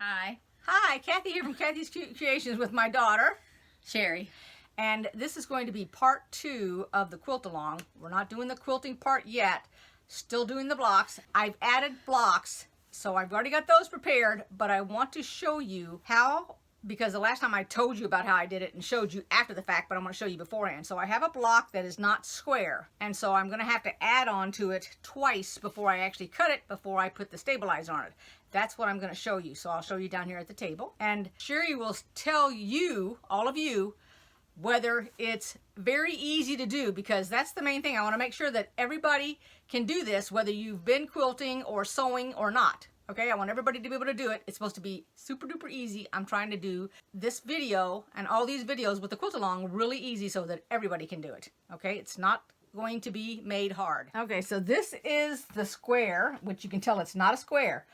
Hi. Hi, Kathy here from Kathy's Cute Creations with my daughter, Sherry. and this is going to be part 2 of the quilt along. We're not doing the quilting part yet, still doing the blocks. I've added blocks, so I've already got those prepared, but I want to show you how, because the last time I told you about how I did it and showed you after the fact, but I'm going to show you beforehand. So I have a block that is not square, and so I'm going to have to add on to it twice before I actually cut it, before I put the stabilizer on it. That's what I'm going to show you. So I'll show you down here at the table. And Sherry will tell you, all of you, whether it's very easy to do, because that's the main thing. I want to make sure that everybody can do this, whether you've been quilting or sewing or not. Okay, I want everybody to be able to do it. It's supposed to be super duper easy. I'm trying to do this video and all these videos with the quilt along really easy so that everybody can do it. Okay, it's not going to be made hard. Okay, so this is the square, which you can tell it's not a square.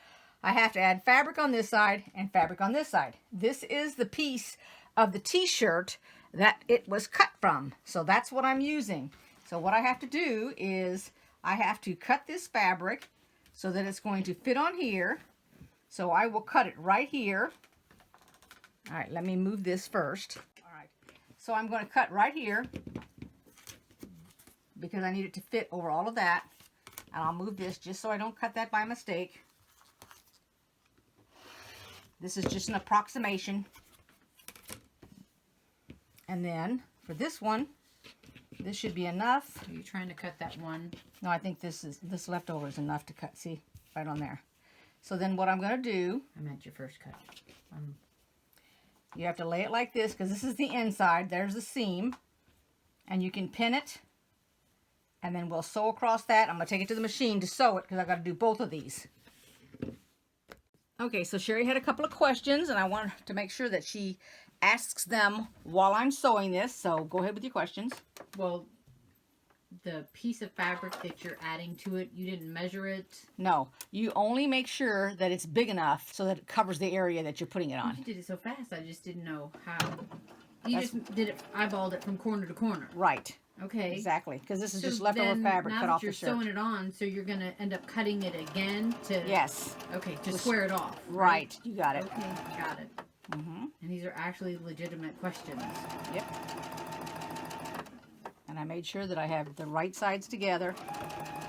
I have to add fabric on this side and fabric on this side. This is the piece of the t-shirt that it was cut from. So that's what I'm using. So what I have to do is I have to cut this fabric so that it's going to fit on here. So I will cut it right here. All right, let me move this first. All right, so I'm going to cut right here because I need it to fit over all of that. And I'll move this just so I don't cut that by mistake. This is just an approximation. And then for this one, this should be enough. Are you trying to cut that one? No, I think this leftover is enough to cut. See, right on there. So then what I'm going to do, I meant your first cut. you have to lay it like this, because this is the inside. There's the seam. And you can pin it. And then we'll sew across that. I'm going to take it to the machine to sew it, because I've got to do both of these. Okay, so Sherry had a couple of questions, and I want to make sure that she asks them while I'm sewing this. So go ahead with your questions. Well, the piece of fabric that you're adding to it, you didn't measure it? No, you only make sure that it's big enough so that it covers the area that you're putting it on. You did it so fast, I just didn't know how. You just did it, eyeballed it from corner to corner. Right. Okay. Exactly, because this is So just leftover fabric cut off the shirt. Now that you're sewing it on, so you're going to end up cutting it again to... Yes. Okay, to square it off. Right, you got it. Okay, got it. And these are actually legitimate questions. Yep. And I made sure that I have the right sides together.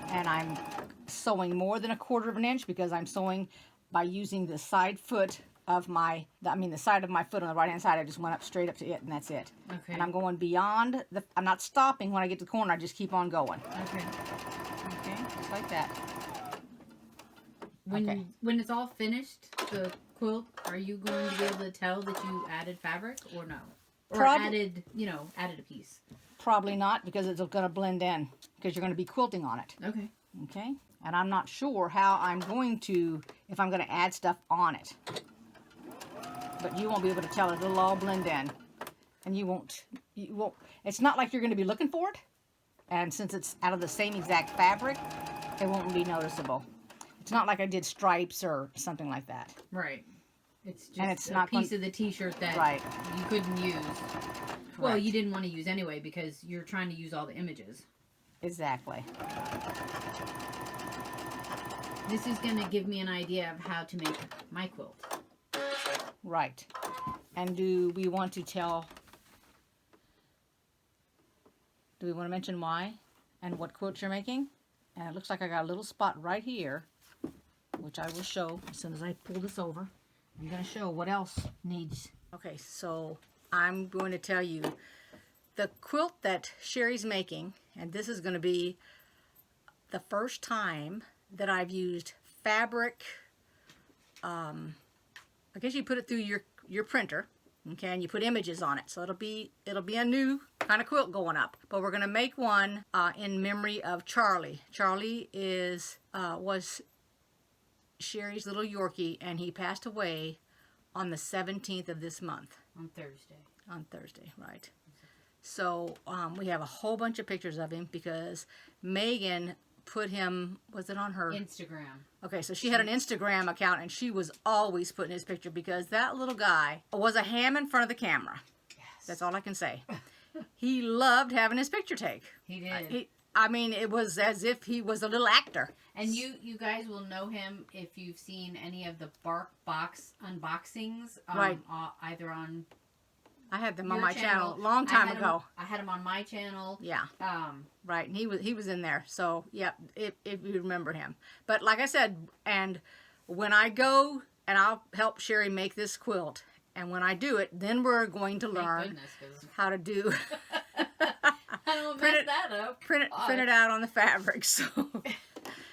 And I'm sewing more than 1/4 of an inch because I'm sewing by using the side foot of my, the side of my foot on the right hand side. I just went up straight up to it, and that's it. Okay. And I'm going beyond I'm not stopping when I get to the corner. I just keep on going. Okay. Okay, just like that. When it's all finished, the quilt, are you going to be able to tell that you added fabric or no? Or added a piece? Probably not, because it's going to blend in, because you're going to be quilting on it. Okay. Okay, and I'm not sure how I'm going to, if I'm going to add stuff on it. But you won't be able to tell it. It'll all blend in. And you won't, it's not like you're going to be looking for it. And since it's out of the same exact fabric, it won't be noticeable. It's not like I did stripes or something like that. Right. It's just a piece of the t-shirt that you couldn't use. Correct. Well, you didn't want to use anyway because you're trying to use all the images. Exactly. This is going to give me an idea of how to make my quilt. Right. And do we want to mention why and what quilt you're making? And it looks like I got a little spot right here, which I will show as soon as I pull this over. I'm going to show what else needs. Okay, so I'm going to tell you the quilt that Sherry's making, and this is going to be the first time that I've used fabric. I guess you put it through your printer, okay, and you put images on it. So it'll be a new kind of quilt going up. But we're going to make one in memory of Charlie. Charlie was Sherry's little Yorkie, and he passed away on the 17th of this month. On Thursday. On Thursday, right. So we have a whole bunch of pictures of him because Megan put him, was it on her? Instagram. Okay, so she had an Instagram account, and she was always putting his picture because that little guy was a ham in front of the camera. Yes. That's all I can say. He loved having his picture taken. He did. I mean, it was as if he was a little actor. And you guys will know him if you've seen any of the Bark Box unboxings. Right. Either on... I had them on my channel a long time ago. I had them on my channel. Yeah. Right, and he was in there. So, yeah, if you remember him. But like I said, and when I go and I'll help Sherry make this quilt, and when I do it, then we're going to learn how to do... I don't mess that up. Print it out on the fabric. So,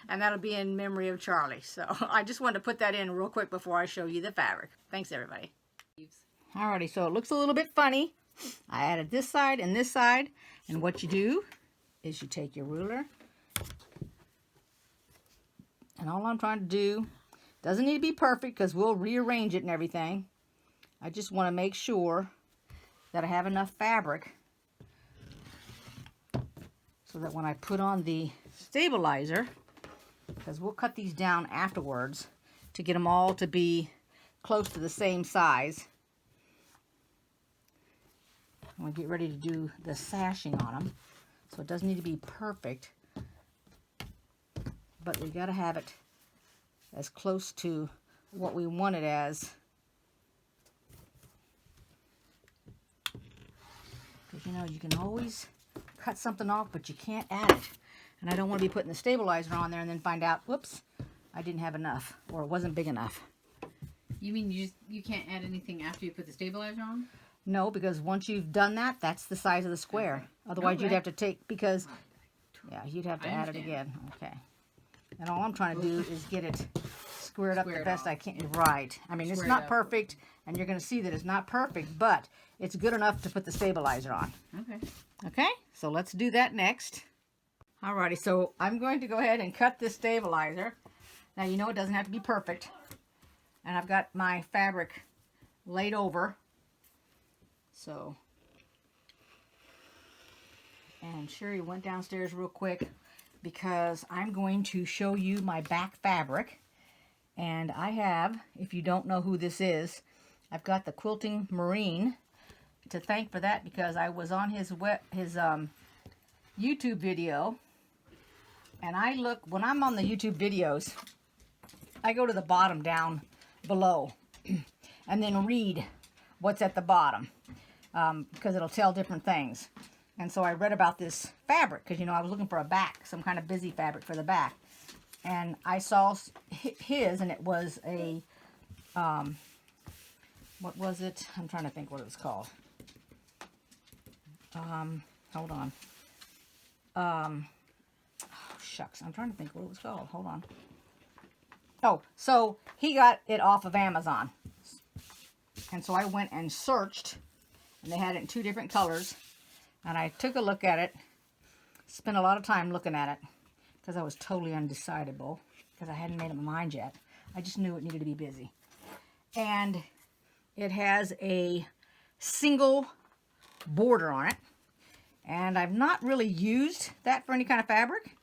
and that'll be in memory of Charlie. So I just wanted to put that in real quick before I show you the fabric. Thanks, everybody. Alrighty, so it looks a little bit funny. I added this side and this side. And what you do is you take your ruler. And all I'm trying to do, doesn't need to be perfect because we'll rearrange it and everything. I just want to make sure that I have enough fabric so that when I put on the stabilizer, because we'll cut these down afterwards to get them all to be close to the same size. I'm going to get ready to do the sashing on them. So it doesn't need to be perfect, but we got to have it as close to what we want it as. Because you know, you can always cut something off, but you can't add it. And I don't want to be putting the stabilizer on there and then find out, whoops, I didn't have enough, or it wasn't big enough. You mean you can't add anything after you put the stabilizer on? No, because once you've done that, that's the size of the square. Okay. Otherwise, you'd have to take, because, yeah, you'd have to add it again. Okay. And all I'm trying to do is get it squared up the best I can. Right. I mean, it's not perfect, and you're going to see that it's not perfect, but it's good enough to put the stabilizer on. Okay. Okay, so let's do that next. Alrighty, so I'm going to go ahead and cut this stabilizer. Now, you know it doesn't have to be perfect. And I've got my fabric laid over. So, and Sherry went downstairs real quick because I'm going to show you my back fabric. And I have, if you don't know who this is, I've got the Quilting Marine to thank for that, because I was on his YouTube video, and I look, when I'm on the YouTube videos, I go to the bottom down below and then read what's at the bottom, because it'll tell different things. And so I read about this fabric because, you know, I was looking for a back, some kind of busy fabric for the back, and I saw his, and it was a what was it? I'm trying to think what it was called. Hold on. Oh, shucks. I'm trying to think what it was called. Hold on. Oh, so he got it off of Amazon. And so I went and searched, and they had it in 2 different colors. And I took a look at it, spent a lot of time looking at it, because I was totally undecidable, because I hadn't made up my mind yet. I just knew it needed to be busy. And it has a single border on it, and I've not really used that for any kind of fabric,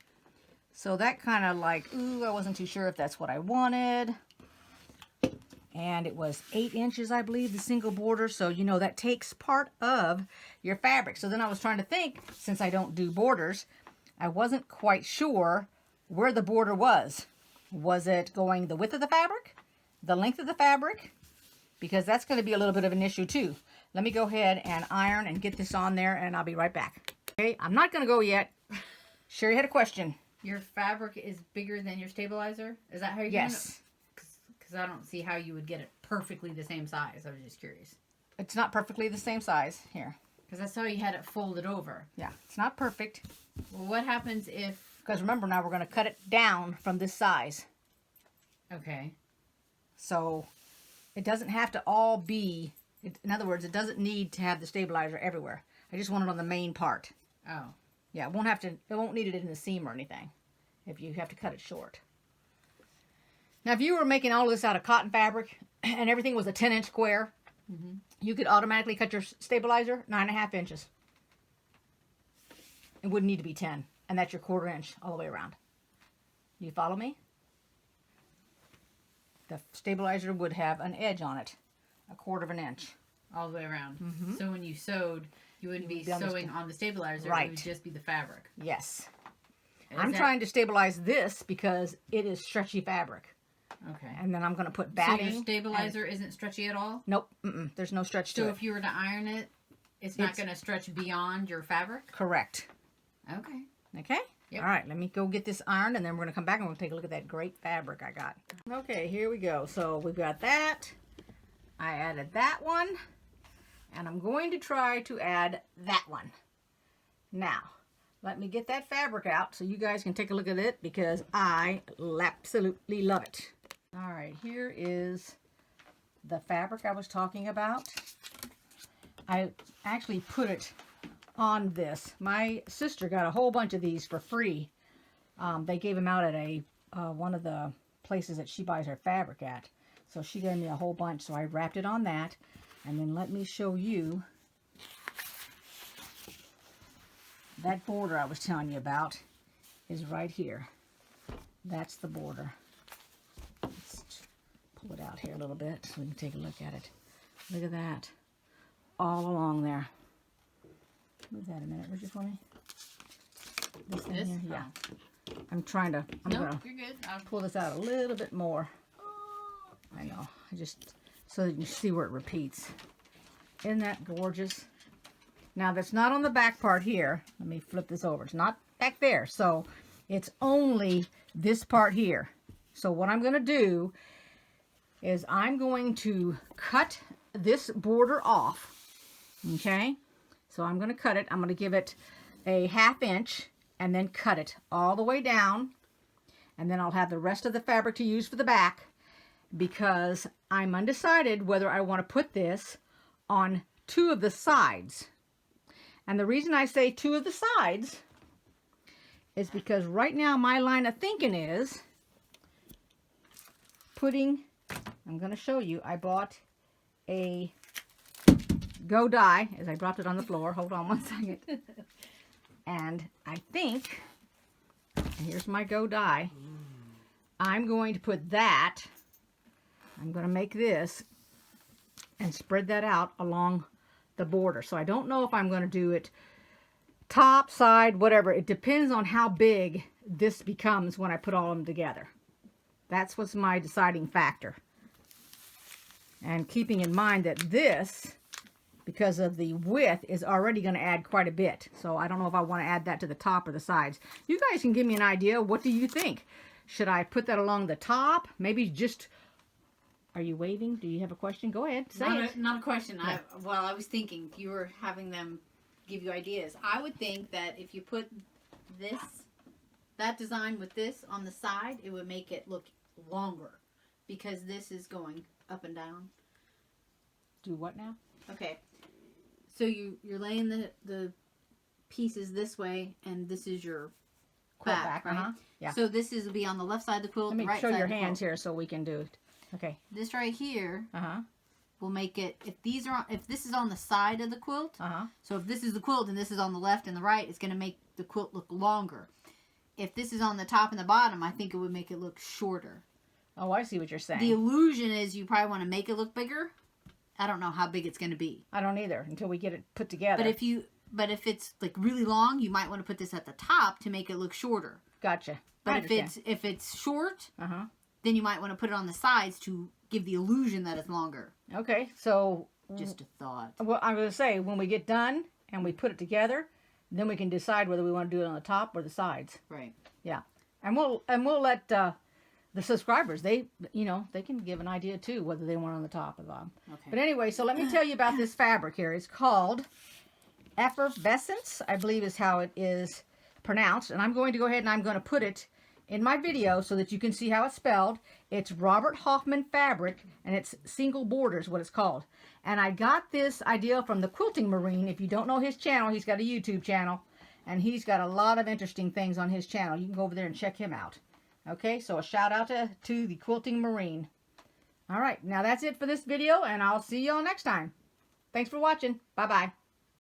so that kind of like, ooh, I wasn't too sure if that's what I wanted. And it was 8 inches, I believe, the single border, so you know that takes part of your fabric. So then I was trying to think, since I don't do borders, I wasn't quite sure where the border was. Was it going the width of the fabric, the length of the fabric? Because that's going to be a little bit of an issue too. Let me go ahead and iron and get this on there, and I'll be right back. Okay, I'm not going to go yet. Sherry had a question. Your fabric is bigger than your stabilizer? Is that how you're Yes. doing it? Because I don't see how you would get it perfectly the same size. I was just curious. It's not perfectly the same size. Here. Because I saw you had it folded over. Yeah, it's not perfect. Well, what happens if... Because remember, now we're going to cut it down from this size. Okay. So it doesn't have to all be... In other words, it doesn't need to have the stabilizer everywhere. I just want it on the main part. Oh. Yeah, it won't need it in the seam or anything if you have to cut it short. Now, if you were making all this out of cotton fabric and everything was a 10-inch square, you could automatically cut your stabilizer 9.5 inches. It wouldn't need to be 10, and that's your 1/4 inch all the way around. You follow me? The stabilizer would have an edge on it, 1/4 inch. All the way around. So when you sewed, you wouldn't be sewing on the stabilizer. Right. It would just be the fabric. Yes. I'm trying to stabilize this because it is stretchy fabric. Okay. And then I'm going to put batting. So your stabilizer isn't stretchy at all? Nope. There's no stretch to it. So if you were to iron it, it's not going to stretch beyond your fabric? Correct. Okay. Okay? Yep. All right, let me go get this ironed, and then we're going to come back and we'll take a look at that great fabric I got. Okay, here we go. So we've got that. I added that one. And I'm going to try to add that one. Now, let me get that fabric out so you guys can take a look at it because I absolutely love it. All right, here is the fabric I was talking about. I actually put it on this. My sister got a whole bunch of these for free. They gave them out at a one of the places that she buys her fabric at. So she gave me a whole bunch, so I wrapped it on that. And then let me show you that border I was telling you about is right here. That's the border. Let's pull it out here a little bit so we can take a look at it. Look at that. All along there. Move that a minute, would you for me? This thing here? Yeah. I'm trying to, you're good. I'll pull this out a little bit more. I know. I just, so that you see where it repeats. Isn't that gorgeous? Now that's not on the back part here. Let me flip this over. It's not back there. So it's only this part here. So what I'm going to do is I'm going to cut this border off. Okay? So I'm going to cut it. I'm going to give it a 1/2 inch and then cut it all the way down. And then I'll have the rest of the fabric to use for the back because I'm undecided whether I want to put this on 2 of the sides. And the reason I say 2 of the sides is because right now my line of thinking is putting, I'm going to show you, I bought a Go Die, as I dropped it on the floor. Hold on one second. And I think, here's my Go Die. I'm going to put that, I'm going to make this and spread that out along the border. So I don't know if I'm going to do it top, side, whatever. It depends on how big this becomes when I put all of them together. That's what's my deciding factor. And keeping in mind that this, because of the width, is already going to add quite a bit. So I don't know if I want to add that to the top or the sides. You guys can give me an idea. What do you think? Should I put that along the top? Maybe just... Are you waving? Do you have a question? Go ahead. Say it. Not a question. Yeah. I was thinking you were having them give you ideas. I would think that if you put that design with this on the side, it would make it look longer because this is going up and down. Do what now? Okay. So you're laying the pieces this way, and this is your Quilt back, right? Uh-huh. Yeah. So this will be on the left side of the quilt. Let me right show side your of the hands quilt. here so we can do it. Okay. This right here Uh-huh. will make it, if this is on the side of the quilt, Uh-huh. so if this is the quilt and this is on the left and the right, it's going to make the quilt look longer. If this is on the top and the bottom, I think it would make it look shorter. Oh, I see what you're saying. The illusion is you probably want to make it look bigger. I don't know how big it's going to be. I don't either until we get it put together. But if it's like really long, you might want to put this at the top to make it look shorter. Gotcha. But if it's short, Uh-huh. then you might want to put it on the sides to give the illusion that it's longer. Okay, so... Just a thought. Well, I'm going to say, when we get done and we put it together, then we can decide whether we want to do it on the top or the sides. Right. Yeah. And we'll let the subscribers, they can give an idea too, whether they want it on the top or the bottom. Okay. But anyway, so let me tell you about this fabric here. It's called Effervescence, I believe is how it is pronounced. And I'm going to go ahead and I'm going to put it in my video so that you can see how it's spelled. It's Robert Hoffman fabric, and it's single borders, what it's called. And I got this idea from the Quilting Marine. If you don't know his channel, he's got a YouTube channel, and he's got a lot of interesting things on his channel. You can go over there and check him out. Okay, so a shout out to the Quilting Marine. All right, now that's it for this video, and I'll see y'all next time. Thanks for watching. Bye-bye.